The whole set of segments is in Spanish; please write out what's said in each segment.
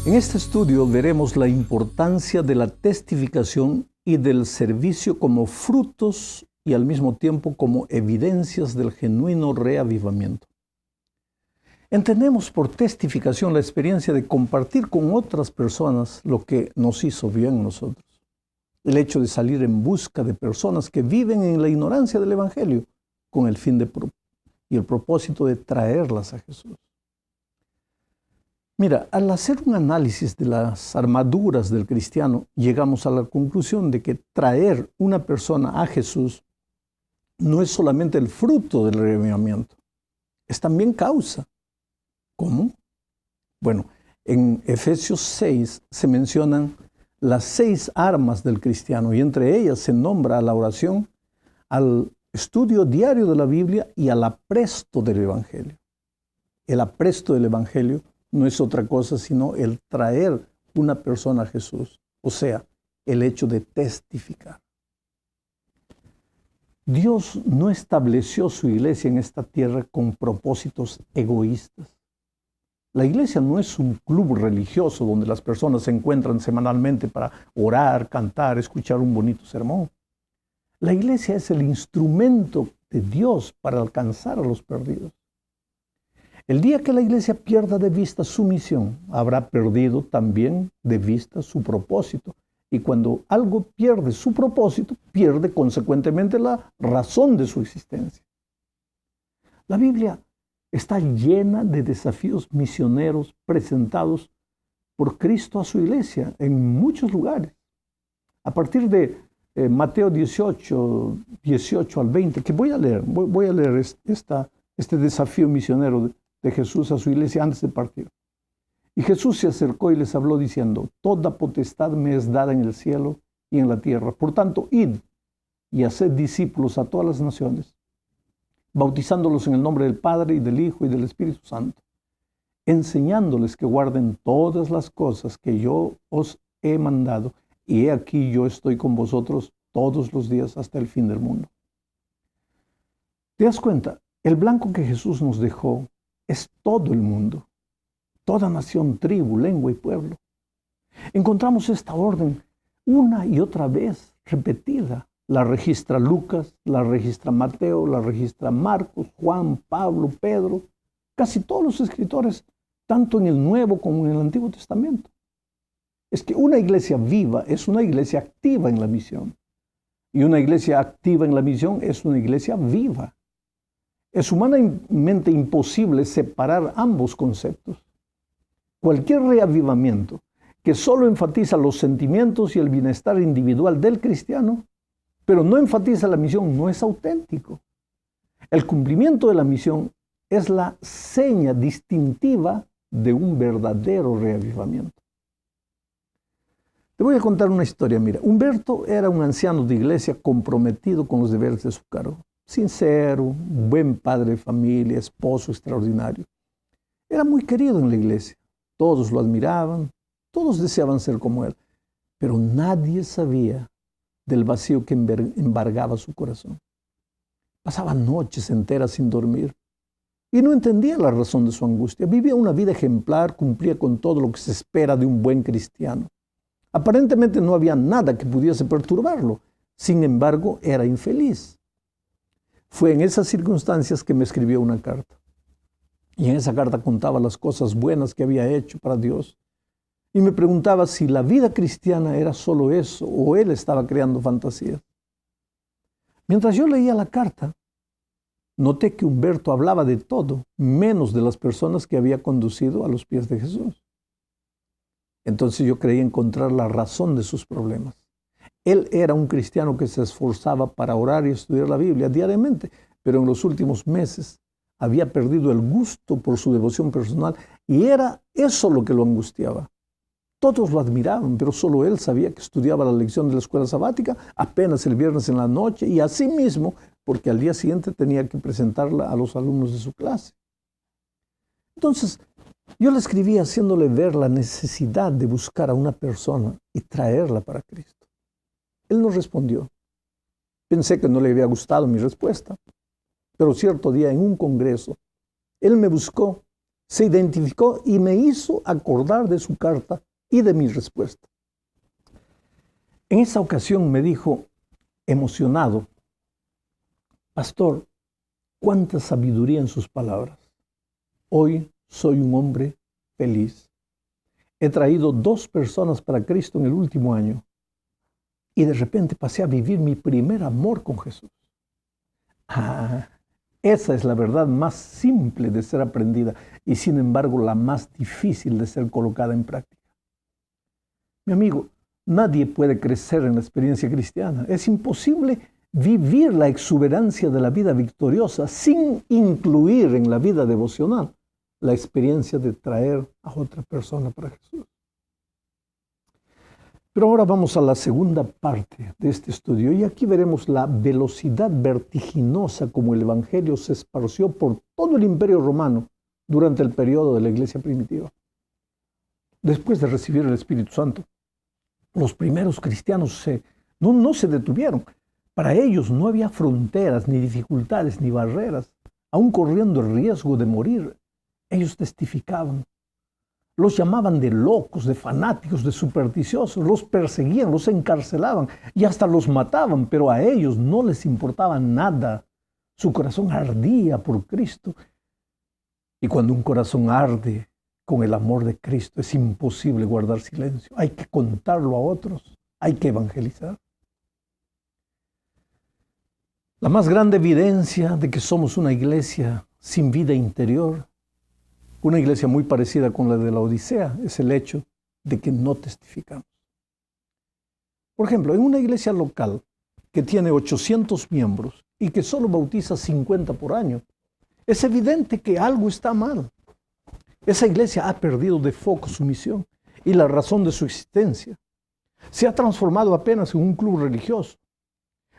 En este estudio veremos la importancia de la testificación y del servicio como frutos y al mismo tiempo como evidencias del genuino reavivamiento. Entendemos por testificación la experiencia de compartir con otras personas lo que nos hizo bien nosotros. El hecho de salir en busca de personas que viven en la ignorancia del Evangelio con el fin y el propósito de traerlas a Jesús. Mira, al hacer un análisis de las armaduras del cristiano, llegamos a la conclusión de que traer una persona a Jesús no es solamente el fruto del reavivamiento, es también causa. ¿Cómo? Bueno, en Efesios 6 se mencionan las 6 armas del cristiano y entre ellas se nombra a la oración, al estudio diario de la Biblia y al apresto del Evangelio. El apresto del Evangelio no es otra cosa sino el traer una persona a Jesús, o sea, el hecho de testificar. Dios no estableció su iglesia en esta tierra con propósitos egoístas. La iglesia no es un club religioso donde las personas se encuentran semanalmente para orar, cantar, escuchar un bonito sermón. La iglesia es el instrumento de Dios para alcanzar a los perdidos. El día que la iglesia pierda de vista su misión, habrá perdido también de vista su propósito. Y cuando algo pierde su propósito, pierde consecuentemente la razón de su existencia. La Biblia está llena de desafíos misioneros presentados por Cristo a su iglesia en muchos lugares. A partir de Mateo 18 al 20, que voy a leer este desafío misionero de Jesús a su iglesia antes de partir. Y Jesús se acercó y les habló diciendo: toda potestad me es dada en el cielo y en la tierra. Por tanto, id y haced discípulos a todas las naciones, bautizándolos en el nombre del Padre y del Hijo y del Espíritu Santo, enseñándoles que guarden todas las cosas que yo os he mandado. Y he aquí yo estoy con vosotros todos los días hasta el fin del mundo. ¿Te das cuenta? El blanco que Jesús nos dejó es todo el mundo, toda nación, tribu, lengua y pueblo. Encontramos esta orden una y otra vez repetida. La registra Lucas, la registra Mateo, la registra Marcos, Juan, Pablo, Pedro, casi todos los escritores, tanto en el Nuevo como en el Antiguo Testamento. Es que una iglesia viva es una iglesia activa en la misión. Y una iglesia activa en la misión es una iglesia viva. Es humanamente imposible separar ambos conceptos. Cualquier reavivamiento que solo enfatiza los sentimientos y el bienestar individual del cristiano, pero no enfatiza la misión, no es auténtico. El cumplimiento de la misión es la seña distintiva de un verdadero reavivamiento. Te voy a contar una historia. Mira, Humberto era un anciano de iglesia comprometido con los deberes de su cargo. Sincero, buen padre de familia, esposo extraordinario. Era muy querido en la iglesia. Todos lo admiraban, todos deseaban ser como él. Pero nadie sabía del vacío que embargaba su corazón. Pasaba noches enteras sin dormir y no entendía la razón de su angustia. Vivía una vida ejemplar, cumplía con todo lo que se espera de un buen cristiano. Aparentemente no había nada que pudiese perturbarlo. Sin embargo, era infeliz. Fue en esas circunstancias que me escribió una carta. Y en esa carta contaba las cosas buenas que había hecho para Dios. Y me preguntaba si la vida cristiana era solo eso o él estaba creando fantasías. Mientras yo leía la carta, noté que Humberto hablaba de todo, menos de las personas que había conducido a los pies de Jesús. Entonces yo creí encontrar la razón de sus problemas. Él era un cristiano que se esforzaba para orar y estudiar la Biblia diariamente, pero en los últimos meses había perdido el gusto por su devoción personal y era eso lo que lo angustiaba. Todos lo admiraban, pero solo él sabía que estudiaba la lección de la escuela sabática apenas el viernes en la noche y así mismo porque al día siguiente tenía que presentarla a los alumnos de su clase. Entonces, yo le escribí haciéndole ver la necesidad de buscar a una persona y traerla para Cristo. Él no respondió. Pensé que no le había gustado mi respuesta, pero cierto día en un congreso, él me buscó se identificó y me hizo acordar de su carta y de mi respuesta. En esa ocasión me dijo, emocionado, pastor, cuánta sabiduría en sus palabras. Hoy soy un hombre feliz. He traído 2 personas para Cristo en el último año y de repente pasé a vivir mi primer amor con Jesús. Esa es la verdad más simple de ser aprendida y sin embargo la más difícil de ser colocada en práctica. Mi amigo, nadie puede crecer en la experiencia cristiana. Es imposible vivir la exuberancia de la vida victoriosa sin incluir en la vida devocional la experiencia de traer a otra persona para Jesús. Pero ahora vamos a la segunda parte de este estudio y aquí veremos la velocidad vertiginosa como el Evangelio se esparció por todo el Imperio Romano durante el periodo de la Iglesia primitiva. Después de recibir el Espíritu Santo, los primeros cristianos no se detuvieron. Para ellos no había fronteras, ni dificultades, ni barreras, aun corriendo el riesgo de morir. Ellos testificaban. Los llamaban de locos, de fanáticos, de supersticiosos, los perseguían, los encarcelaban y hasta los mataban, pero a ellos no les importaba nada. Su corazón ardía por Cristo. Y cuando un corazón arde con el amor de Cristo, es imposible guardar silencio. Hay que contarlo a otros, hay que evangelizar. La más grande evidencia de que somos una iglesia sin vida interior, una iglesia muy parecida con la de la Odisea, es el hecho de que no testificamos. Por ejemplo, en una iglesia local que tiene 800 miembros y que solo bautiza 50 por año, es evidente que algo está mal. Esa iglesia ha perdido de foco su misión y la razón de su existencia. Se ha transformado apenas en un club religioso.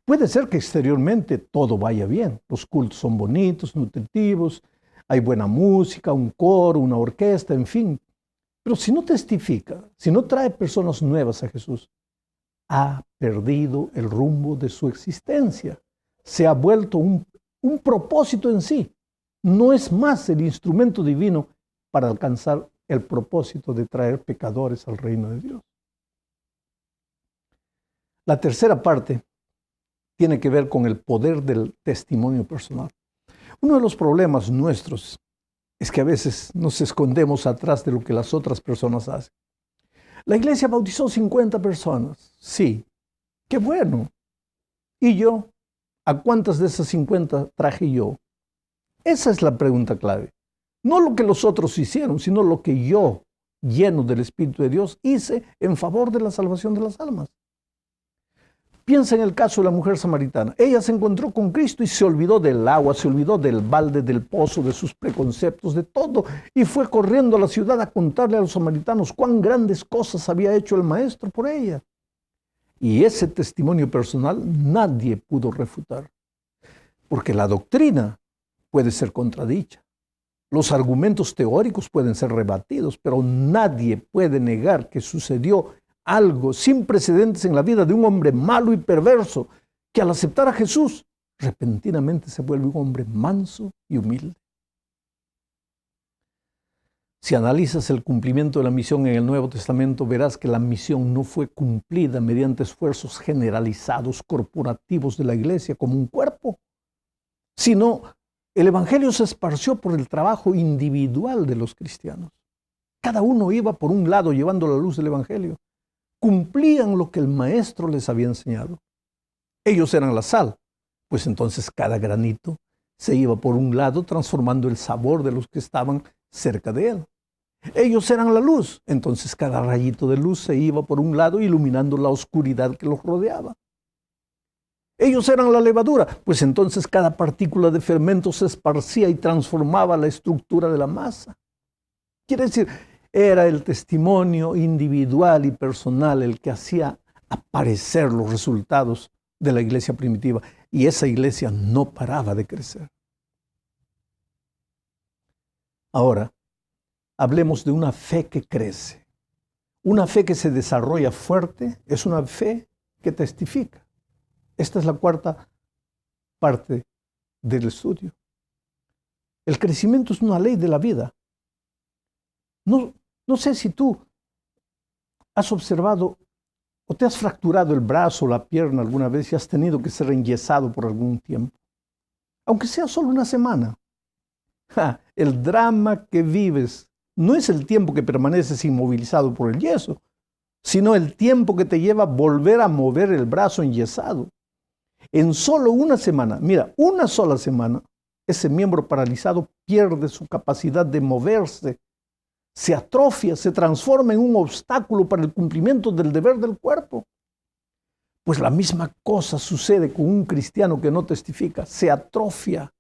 Puede ser que exteriormente todo vaya bien, los cultos son bonitos, nutritivos, hay buena música, un coro, una orquesta, en fin. Pero si no testifica, si no trae personas nuevas a Jesús, ha perdido el rumbo de su existencia. Se ha vuelto un propósito en sí. No es más el instrumento divino para alcanzar el propósito de traer pecadores al reino de Dios. La tercera parte tiene que ver con el poder del testimonio personal. Uno de los problemas nuestros es que a veces nos escondemos atrás de lo que las otras personas hacen. La iglesia bautizó 50 personas. Sí, qué bueno. ¿Y yo? ¿A cuántas de esas 50 traje yo? Esa es la pregunta clave. No lo que los otros hicieron, sino lo que yo, lleno del Espíritu de Dios, hice en favor de la salvación de las almas. Piensa en el caso de la mujer samaritana. Ella se encontró con Cristo y se olvidó del agua, se olvidó del balde, del pozo, de sus preconceptos, de todo. Y fue corriendo a la ciudad a contarle a los samaritanos cuán grandes cosas había hecho el Maestro por ella. Y ese testimonio personal nadie pudo refutar. Porque la doctrina puede ser contradicha. Los argumentos teóricos pueden ser rebatidos, pero nadie puede negar que sucedió algo sin precedentes en la vida de un hombre malo y perverso, que al aceptar a Jesús, repentinamente se vuelve un hombre manso y humilde. Si analizas el cumplimiento de la misión en el Nuevo Testamento, verás que la misión no fue cumplida mediante esfuerzos generalizados, corporativos de la iglesia como un cuerpo, sino el Evangelio se esparció por el trabajo individual de los cristianos. Cada uno iba por un lado llevando la luz del Evangelio. Cumplían lo que el Maestro les había enseñado. Ellos eran la sal, pues entonces cada granito se iba por un lado transformando el sabor de los que estaban cerca de él. Ellos eran la luz, entonces cada rayito de luz se iba por un lado iluminando la oscuridad que los rodeaba. Ellos eran la levadura, pues entonces cada partícula de fermento se esparcía y transformaba la estructura de la masa. Quiere decir, era el testimonio individual y personal el que hacía aparecer los resultados de la iglesia primitiva. Y esa iglesia no paraba de crecer. Ahora, hablemos de una fe que crece. Una fe que se desarrolla fuerte es una fe que testifica. Esta es la cuarta parte del estudio. El crecimiento es una ley de la vida. No sé si tú has observado o te has fracturado el brazo o la pierna alguna vez y has tenido que ser enyesado por algún tiempo, aunque sea solo una semana. El drama que vives no es el tiempo que permaneces inmovilizado por el yeso, sino el tiempo que te lleva a volver a mover el brazo enyesado. En solo una semana, mira, una sola semana, ese miembro paralizado pierde su capacidad de moverse, se atrofia, se transforma en un obstáculo para el cumplimiento del deber del cuerpo. Pues la misma cosa sucede con un cristiano que no testifica, se atrofia,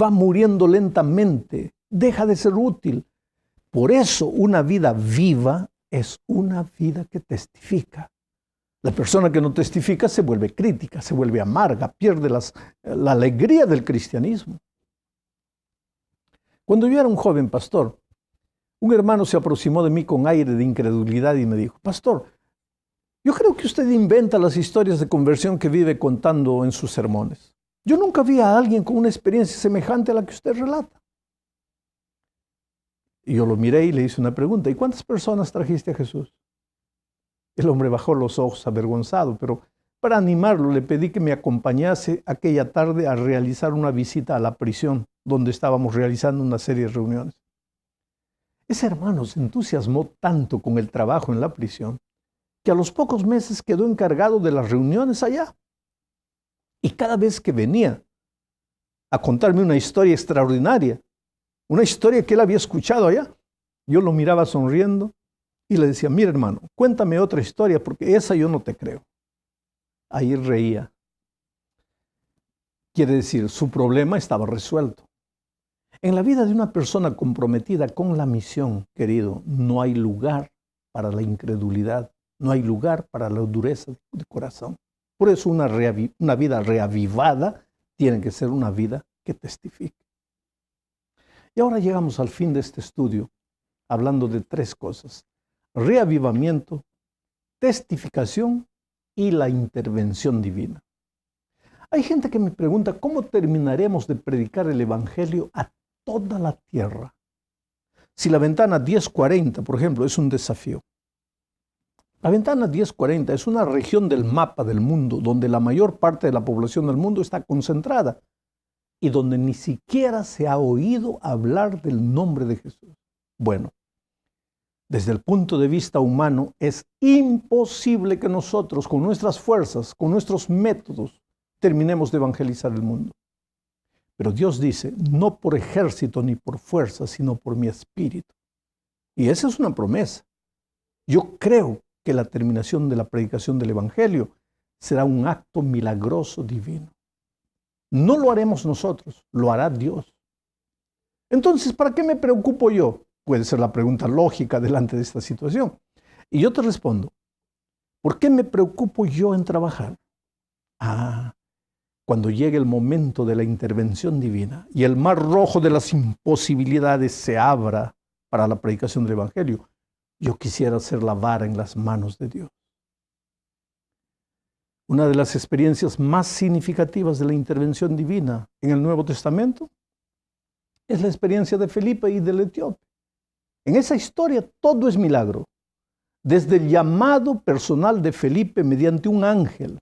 va muriendo lentamente, deja de ser útil. Por eso una vida viva es una vida que testifica. La persona que no testifica se vuelve crítica, se vuelve amarga, pierde la alegría del cristianismo. Cuando yo era un joven pastor, un hermano se aproximó de mí con aire de incredulidad y me dijo: pastor, yo creo que usted inventa las historias de conversión que vive contando en sus sermones. Yo nunca vi a alguien con una experiencia semejante a la que usted relata. Y yo lo miré y le hice una pregunta: ¿y cuántas personas trajiste a Jesús? El hombre bajó los ojos avergonzado, pero para animarlo le pedí que me acompañase aquella tarde a realizar una visita a la prisión, donde estábamos realizando una serie de reuniones. Ese hermano se entusiasmó tanto con el trabajo en la prisión que a los pocos meses quedó encargado de las reuniones allá. Y cada vez que venía a contarme una historia extraordinaria, una historia que él había escuchado allá, yo lo miraba sonriendo y le decía: mira, hermano, cuéntame otra historia porque esa yo no te creo. Ahí reía. Quiere decir, su problema estaba resuelto. En la vida de una persona comprometida con la misión, querido, no hay lugar para la incredulidad, no hay lugar para la dureza de corazón. Por eso una vida reavivada tiene que ser una vida que testifique. Y ahora llegamos al fin de este estudio hablando de tres cosas: reavivamiento, testificación y la intervención divina. Hay gente que me pregunta: ¿cómo terminaremos de predicar el Evangelio a toda la tierra? Si la ventana 1040, por ejemplo, es un desafío. La ventana 1040 es una región del mapa del mundo donde la mayor parte de la población del mundo está concentrada y donde ni siquiera se ha oído hablar del nombre de Jesús. Bueno, desde el punto de vista humano es imposible que nosotros, con nuestras fuerzas, con nuestros métodos, terminemos de evangelizar el mundo. Pero Dios dice: no por ejército ni por fuerza, sino por mi espíritu. Y esa es una promesa. Yo creo que la terminación de la predicación del Evangelio será un acto milagroso divino. No lo haremos nosotros, lo hará Dios. Entonces, ¿para qué me preocupo yo? Puede ser la pregunta lógica delante de esta situación. Y yo te respondo: ¿por qué me preocupo yo en trabajar? Cuando llegue el momento de la intervención divina y el mar rojo de las imposibilidades se abra para la predicación del Evangelio, yo quisiera ser la vara en las manos de Dios. Una de las experiencias más significativas de la intervención divina en el Nuevo Testamento es la experiencia de Felipe y del etíope. En esa historia todo es milagro, desde el llamado personal de Felipe mediante un ángel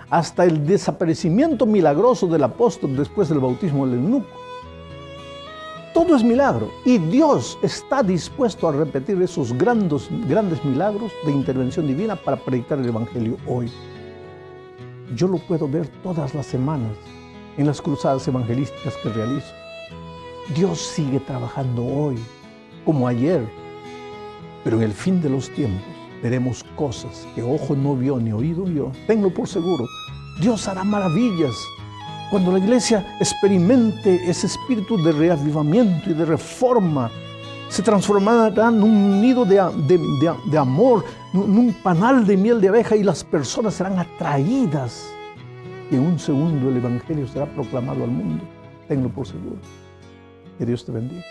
hasta el desaparecimiento milagroso del apóstol después del bautismo del eunuco. Todo es milagro y Dios está dispuesto a repetir esos grandes milagros de intervención divina para predicar el Evangelio hoy. Yo lo puedo ver todas las semanas en las cruzadas evangelísticas que realizo. Dios sigue trabajando hoy, como ayer, pero en el fin de los tiempos veremos cosas que ojo no vio ni oído vio. Tenlo por seguro, Dios hará maravillas. Cuando la iglesia experimente ese espíritu de reavivamiento y de reforma, se transformará en un nido de amor, en un panal de miel de abeja, y las personas serán atraídas. Y en un segundo el Evangelio será proclamado al mundo. Tenlo por seguro. Que Dios te bendiga.